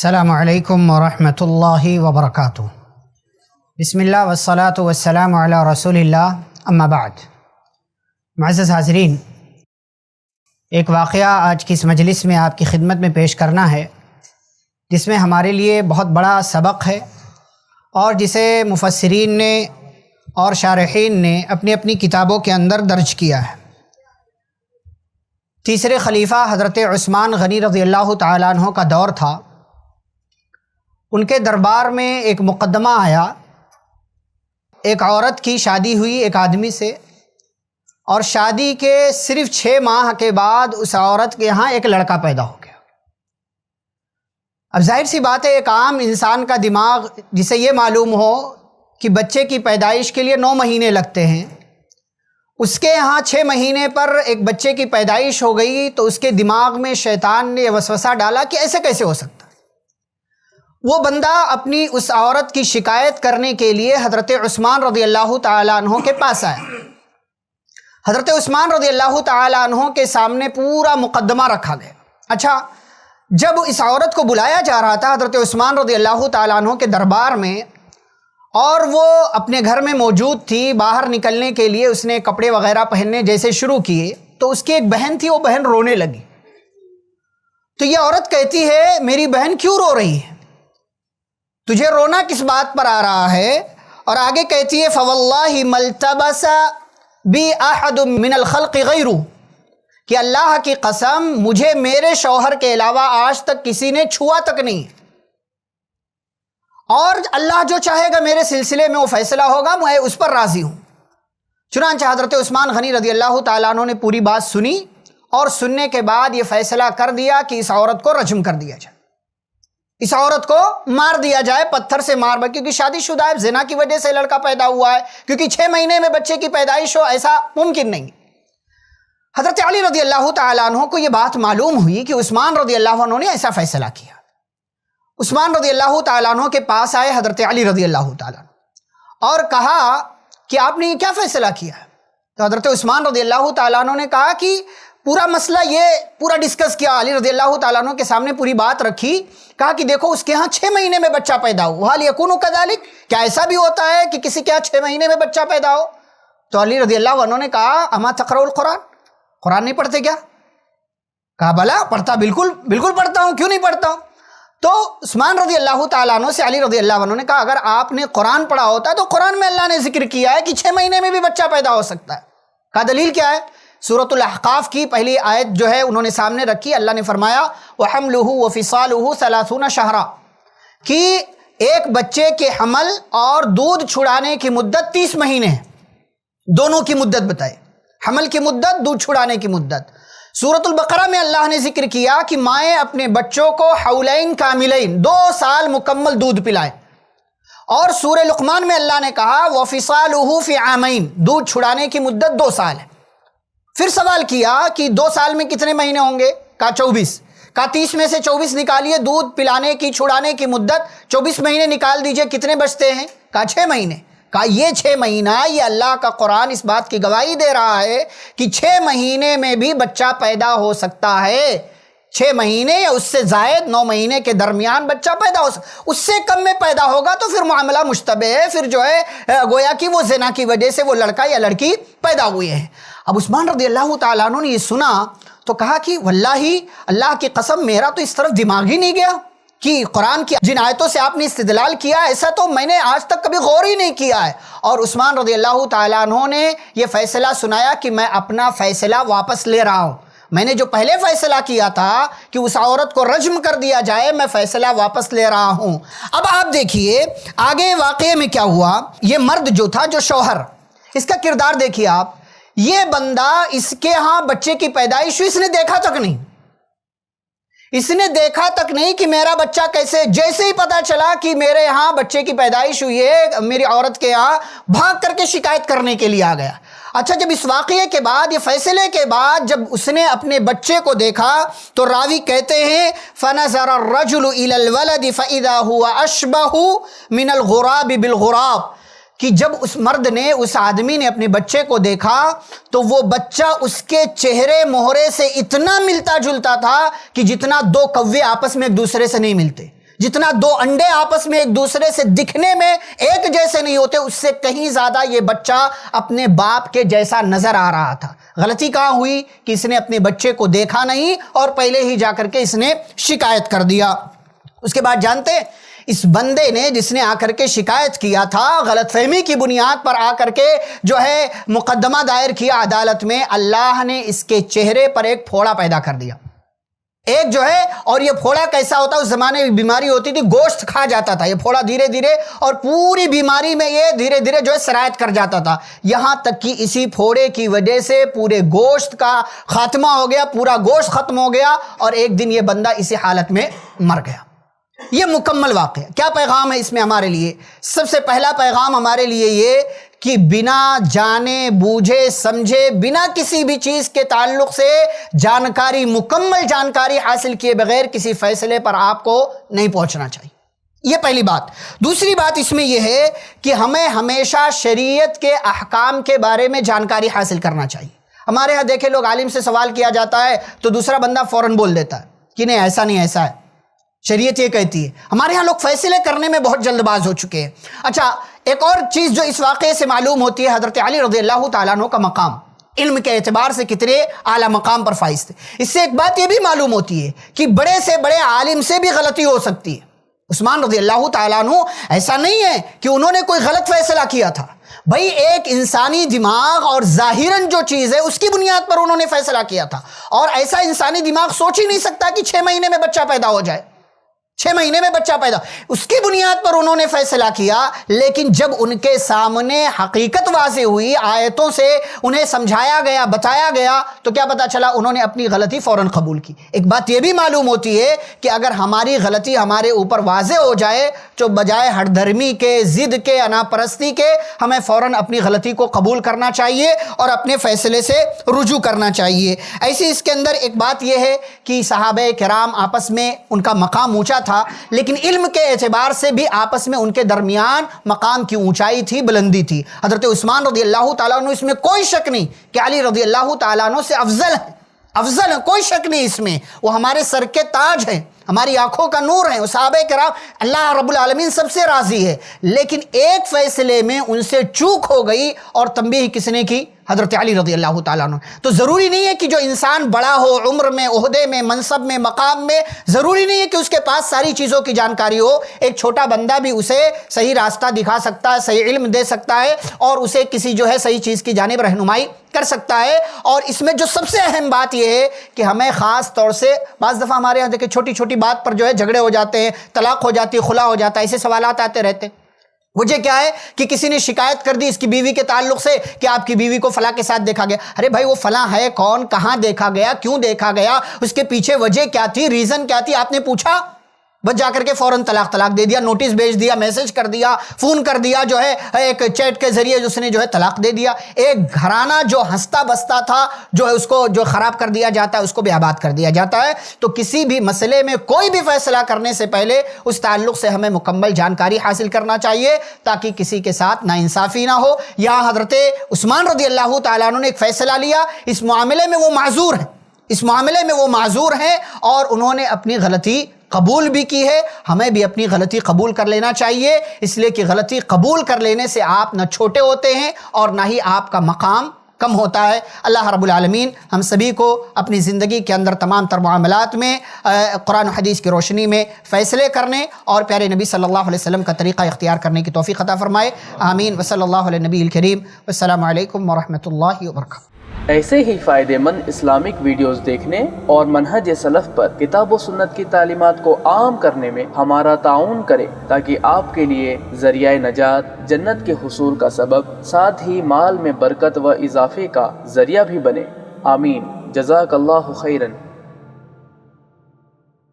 السلام علیکم ورحمۃ اللہ وبرکاتہ۔ بسم اللہ والصلاۃ والسلام علی رسول اللہ، اما بعد۔ معزز حاضرین، ایک واقعہ آج کی اس مجلس میں آپ کی خدمت میں پیش کرنا ہے جس میں ہمارے لیے بہت بڑا سبق ہے اور جسے مفسرین نے اور شارحین نے اپنی اپنی کتابوں کے اندر درج کیا ہے۔ تیسرے خلیفہ حضرت عثمان غنی رضی اللہ تعالیٰ عنہ کا دور تھا۔ ان کے دربار میں ایک مقدمہ آیا، ایک عورت کی شادی ہوئی ایک آدمی سے، اور شادی کے صرف 6 ماہ کے بعد اس عورت کے یہاں ایک لڑکا پیدا ہو گیا۔ اب ظاہر سی بات ہے، ایک عام انسان کا دماغ جسے یہ معلوم ہو کہ بچے کی پیدائش کے لیے 9 مہینے لگتے ہیں، اس کے یہاں 6 مہینے پر ایک بچے کی پیدائش ہو گئی، تو اس کے دماغ میں شیطان نے یہ وسوسہ ڈالا کہ ایسے کیسے ہو سکتا ہے۔ وہ بندہ اپنی اس عورت کی شکایت کرنے کے لیے حضرت عثمان رضی اللہ تعالیٰ عنہ کے پاس آیا۔ حضرت عثمان رضی اللہ تعالیٰ عنہ کے سامنے پورا مقدمہ رکھا گیا۔ اچھا، جب اس عورت کو بلایا جا رہا تھا حضرت عثمان رضی اللہ تعالیٰ عنہ کے دربار میں، اور وہ اپنے گھر میں موجود تھی، باہر نکلنے کے لیے اس نے کپڑے وغیرہ پہننے جیسے شروع کیے، تو اس کی ایک بہن تھی، وہ بہن رونے لگی۔ تو یہ عورت کہتی ہے، میری بہن کیوں رو رہی ہے؟ تجھے رونا کس بات پر آ رہا ہے؟ اور آگے کہتی ہے، فواللہ ملتبس بی احد من الخلق غیرہ، کہ اللہ کی قسم مجھے میرے شوہر کے علاوہ آج تک کسی نے چھوا تک نہیں، اور اللہ جو چاہے گا میرے سلسلے میں وہ فیصلہ ہوگا، میں اس پر راضی ہوں۔ چنانچہ حضرت عثمان غنی رضی اللہ تعالیٰ عنہ نے پوری بات سنی، اور سننے کے بعد یہ فیصلہ کر دیا کہ اس عورت کو رجم کر دیا جائے، اس عورت کو مار دیا جائے، پتھر سے مار، کیونکہ شادی شدہ ہے، زنا کی وجہ سے لڑکا پیدا ہوا ہے، کیونکہ 6 مہینے میں بچے کی پیدائش ہو، ایسا ممکن نہیں۔ حضرت علی رضی اللہ تعالیٰ عنہ کو یہ بات معلوم ہوئی کہ عثمان رضی اللہ عنہ نے ایسا فیصلہ کیا۔ عثمان رضی اللہ تعالیٰ عنہ کے پاس آئے حضرت علی رضی اللہ تعالیٰ عنہ اور کہا کہ آپ نے یہ کیا فیصلہ کیا ہے؟ تو حضرت عثمان رضی اللہ تعالیٰ عنہ نے کہا کہ پورا مسئلہ یہ پورا ڈسکس کیا، علی رضی اللہ تعالیٰ عنہ کے سامنے پوری بات رکھی، کہا کہ دیکھو اس کے ہاں 6 مہینے میں بچہ پیدا ہو، حال یکون کذالک، کیا ایسا بھی ہوتا ہے کہ کسی کے ہاں 6 مہینے میں بچہ پیدا ہو؟ تو علی رضی اللہ عنہ نے کہا، اما تقرؤ القرآن، قرآن نہیں پڑھتے کیا؟ کہا بلا پڑھتا، بالکل پڑھتا ہوں، کیوں نہیں پڑھتا ہوں؟ تو عثمان رضی اللہ تعالیٰ عنہ سے علی رضی اللہ عنہ نے کہا، اگر آپ نے قرآن پڑھا ہوتا تو قرآن میں اللہ نے ذکر کیا ہے کہ 6 مہینے میں بھی بچہ پیدا ہو سکتا ہے۔ کہا دلیل کیا ہے؟ سورۃ الاحقاف کی پہلی آیت جو ہے انہوں نے سامنے رکھی، اللہ نے فرمایا وَحَمْلُهُ وَفِصَالُهُ 30 شَهْرًا، کہ ایک بچے کے حمل اور دودھ چھڑانے کی مدت 30 مہینے ہے، دونوں کی مدت بتائے، حمل کی مدت، دودھ چھڑانے کی مدت۔ سورۃ البقرہ میں اللہ نے ذکر کیا کہ مائیں اپنے بچوں کو حولین کاملین 2 سال مکمل دودھ پلائیں، اور سورہ لقمان میں اللہ نے کہا وَفِصَالُهُ فِي عَامَيْن، دودھ چھڑانے کی مدت 2 سال ہے۔ پھر سوال کیا کہ 2 سال میں کتنے مہینے ہوں گے؟ کہا 24۔ کہا 30 میں سے 24 نکالیے، دودھ پلانے کی چھڑانے کی مدت 24 مہینے نکال دیجئے، کتنے بچتے ہیں؟ کہا 6 مہینے۔ کہا یہ 6 مہینہ، یہ اللہ کا قرآن اس بات کی گواہی دے رہا ہے کہ 6 مہینے میں بھی بچہ پیدا ہو سکتا ہے، 6 مہینے یا اس سے زائد 9 مہینے کے درمیان بچہ پیدا ہو سکتا، اس سے کم میں پیدا ہوگا تو پھر معاملہ مشتبہ ہے، پھر جو ہے گویا کہ وہ زنا کی وجہ سے وہ لڑکا یا لڑکی پیدا ہوئے ہیں۔ اب عثمان رضی اللہ تعالیٰ عنہ نے یہ سنا تو کہا کہ واللہ اللہ کی قسم میرا تو اس طرف دماغ ہی نہیں گیا کہ قرآن کی جن آیتوں سے آپ نے استدلال کیا، ایسا تو میں نے آج تک کبھی غور ہی نہیں کیا ہے۔ اور عثمان رضی اللہ تعالیٰ عنہ نے یہ فیصلہ سنایا کہ میں اپنا فیصلہ واپس لے رہا ہوں، میں نے جو پہلے فیصلہ کیا تھا کہ اس عورت کو رجم کر دیا جائے، میں فیصلہ واپس لے رہا ہوں۔ اب آپ دیکھیے آگے واقعے میں کیا ہوا۔ یہ مرد جو تھا، جو شوہر، اس کا کردار دیکھیے آپ، یہ بندہ اس کے ہاں بچے کی پیدائش ہوئی، اس نے دیکھا تک نہیں، اس نے دیکھا تک نہیں کہ میرا بچہ کیسے، جیسے ہی پتا چلا کہ میرے ہاں بچے کی پیدائش ہوئی ہے، میری عورت کے ہاں بھاگ کر کے شکایت کرنے کے لیے آ گیا۔ اچھا، جب اس واقعے کے بعد، یہ فیصلے کے بعد جب اس نے اپنے بچے کو دیکھا تو راوی کہتے ہیں فَنَظَرَ الرَّجُلُ إِلَى الْوَلَدِ فَإِذَا هُوَ أَشْبَهُ مِنَ الْغُرَابِ بِالْغُرَابِ، کہ جب اس مرد نے، اس آدمی نے اپنے بچے کو دیکھا تو وہ بچہ اس کے چہرے مہرے سے اتنا ملتا جلتا تھا کہ جتنا 2 کوے آپس میں ایک دوسرے سے نہیں ملتے، جتنا دو انڈے آپس میں ایک دوسرے سے دکھنے میں ایک جیسے نہیں ہوتے، اس سے کہیں زیادہ یہ بچہ اپنے باپ کے جیسا نظر آ رہا تھا۔ غلطی کہاں ہوئی کہ اس نے اپنے بچے کو دیکھا نہیں اور پہلے ہی جا کر کے اس نے شکایت کر دیا۔ اس کے بعد جانتے ہیں اس بندے نے جس نے آ کر کے شکایت کیا تھا، غلط فہمی کی بنیاد پر آ کر کے جو ہے مقدمہ دائر کیا عدالت میں، اللہ نے اس کے چہرے پر ایک پھوڑا پیدا کر دیا، ایک جو ہے، اور یہ پھوڑا کیسا ہوتا، اس زمانے میں بیماری ہوتی تھی، گوشت کھا جاتا تھا یہ پھوڑا دھیرے دھیرے، اور پوری بیماری میں یہ دھیرے دھیرے جو ہے سرایت کر جاتا تھا، یہاں تک کہ اسی پھوڑے کی وجہ سے پورے گوشت کا خاتمہ ہو گیا، پورا گوشت ختم ہو گیا، اور ایک دن یہ بندہ اسی حالت میں مر گیا۔ یہ مکمل واقعہ کیا پیغام ہے اس میں ہمارے لیے؟ سب سے پہلا پیغام ہمارے لیے یہ کہ بنا جانے بوجھے سمجھے، بنا کسی بھی چیز کے تعلق سے جانکاری، مکمل جانکاری حاصل کیے بغیر کسی فیصلے پر آپ کو نہیں پہنچنا چاہیے۔ یہ پہلی بات۔ دوسری بات اس میں یہ ہے کہ ہمیں ہمیشہ شریعت کے احکام کے بارے میں جانکاری حاصل کرنا چاہیے۔ ہمارے ہاں دیکھیں لوگ، عالم سے سوال کیا جاتا ہے تو دوسرا بندہ فوراً بول دیتا ہے کہ نہیں ایسا نہیں، ایسا ہے، شریعت یہ کہتی ہے۔ ہمارے ہاں لوگ فیصلے کرنے میں بہت جلد باز ہو چکے ہیں۔ اچھا، ایک اور چیز جو اس واقعے سے معلوم ہوتی ہے، حضرت علی رضی اللہ تعالیٰ عنہ کا مقام علم کے اعتبار سے کتنے اعلیٰ مقام پر فائز تھے۔ اس سے ایک بات یہ بھی معلوم ہوتی ہے کہ بڑے سے بڑے عالم سے بھی غلطی ہو سکتی ہے۔ عثمان رضی اللہ تعالیٰ عنہ ایسا نہیں ہے کہ انہوں نے کوئی غلط فیصلہ کیا تھا، بھائی ایک انسانی دماغ اور ظاہراً جو چیز ہے اس کی بنیاد پر انہوں نے فیصلہ کیا تھا، اور ایسا انسانی دماغ سوچ ہی نہیں سکتا کہ 6 مہینے میں بچہ پیدا ہو جائے، 6 مہینے میں بچہ پیدا، اس کی بنیاد پر انہوں نے فیصلہ کیا۔ لیکن جب ان کے سامنے حقیقت واضح ہوئی، آیتوں سے انہیں سمجھایا گیا، بتایا گیا، تو کیا پتا چلا؟ انہوں نے اپنی غلطی فوراً قبول کی۔ ایک بات یہ بھی معلوم ہوتی ہے کہ اگر ہماری غلطی ہمارے اوپر واضح ہو جائے تو بجائے ہٹ دھرمی کے، ضد کے، انا پرستی کے، ہمیں فوراً اپنی غلطی کو قبول کرنا چاہیے اور اپنے فیصلے سے رجوع کرنا چاہیے۔ ایسی اس کے اندر ایک بات یہ ہے کہ صحابہ کرام آپس میں ان کا مقام اونچا تھا، لیکن علم کے اعتبار سے بھی آپس میں ان کے درمیان مقام کی اونچائی تھی، بلندی تھی۔ حضرت عثمان رضی اللہ تعالیٰ عنہ، اس میں کوئی شک نہیں کہ علی رضی اللہ تعالیٰ عنہ سے افضل ہے، کوئی شک نہیں اس میں، وہ ہمارے سر کے تاج ہیں، ہماری آنکھوں کا نور ہیں، صحابہ کرام، اللہ رب العالمین سب سے راضی ہے۔ لیکن ایک فیصلے میں ان سے چوک ہو گئی، اور تنبیہ کس نے کی؟ حضرت علی رضی اللہ تعالیٰ عنہ۔ تو ضروری نہیں ہے کہ جو انسان بڑا ہو، عمر میں، عہدے میں، منصب میں، مقام میں، ضروری نہیں ہے کہ اس کے پاس ساری چیزوں کی جانکاری ہو۔ ایک چھوٹا بندہ بھی اسے صحیح راستہ دکھا سکتا ہے، صحیح علم دے سکتا ہے، اور اسے کسی جو ہے صحیح چیز کی جانب رہنمائی کر سکتا ہے۔ اور اس میں جو سب سے اہم بات یہ ہے کہ ہمیں خاص طور سے، بعض دفعہ ہمارے یہاں دیکھیں چھوٹی چھوٹی بات پر جو ہے جھگڑے ہو جاتے ہیں، طلاق ہو جاتی ہے، خلا ہو جاتا ہے، ایسے سوالات آتے رہتے ہیں۔ وجہ کیا ہے کہ کسی نے شکایت کر دی اس کی بیوی کے تعلق سے کہ آپ کی بیوی کو فلاں کے ساتھ دیکھا گیا۔ ارے بھائی وہ فلاں ہے کون، کہاں دیکھا گیا، کیوں دیکھا گیا، اس کے پیچھے وجہ کیا تھی، ریزن کیا تھی، آپ نے پوچھا؟ بس جا کر کے فوراً طلاق دے دیا، نوٹس بھیج دیا، میسج کر دیا، فون کر دیا، جو ہے ایک چیٹ کے ذریعے اس نے جو ہے طلاق دے دیا۔ ایک گھرانہ جو ہنستا بستا تھا، جو ہے اس کو جو خراب کر دیا جاتا ہے، اس کو بھی آباد کر دیا جاتا ہے۔ تو کسی بھی مسئلے میں کوئی بھی فیصلہ کرنے سے پہلے اس تعلق سے ہمیں مکمل جانکاری حاصل کرنا چاہیے، تاکہ کسی کے ساتھ ناانصافی نہ ہو۔ یہاں حضرت عثمان رضی اللہ تعالیٰ عنہ نے ایک فیصلہ لیا، اس معاملے میں وہ معذور ہیں، اور انہوں نے اپنی غلطی قبول بھی کی ہے۔ ہمیں بھی اپنی غلطی قبول کر لینا چاہیے، اس لیے کہ غلطی قبول کر لینے سے آپ نہ چھوٹے ہوتے ہیں اور نہ ہی آپ کا مقام کم ہوتا ہے۔ اللہ رب العالمین ہم سبھی کو اپنی زندگی کے اندر تمام تر معاملات میں قرآن و حدیث کی روشنی میں فیصلے کرنے اور پیارے نبی صلی اللہ علیہ وسلم کا طریقہ اختیار کرنے کی توفیق عطا فرمائے۔ آمین۔ وصلی اللہ علیہ نبی الکریم۔ والسلام علیکم ورحمۃ اللہ وبرکاتہ۔ ایسے ہی فائدہ مند اسلامک ویڈیوز دیکھنے اور منہج سلف پر کتاب و سنت کی تعلیمات کو عام کرنے میں ہمارا تعاون کریں، تاکہ آپ کے لیے ذریعہ نجات، جنت کے حصول کا سبب، ساتھ ہی مال میں برکت و اضافے کا ذریعہ بھی بنے۔ آمین۔ جزاک اللہ خیرن۔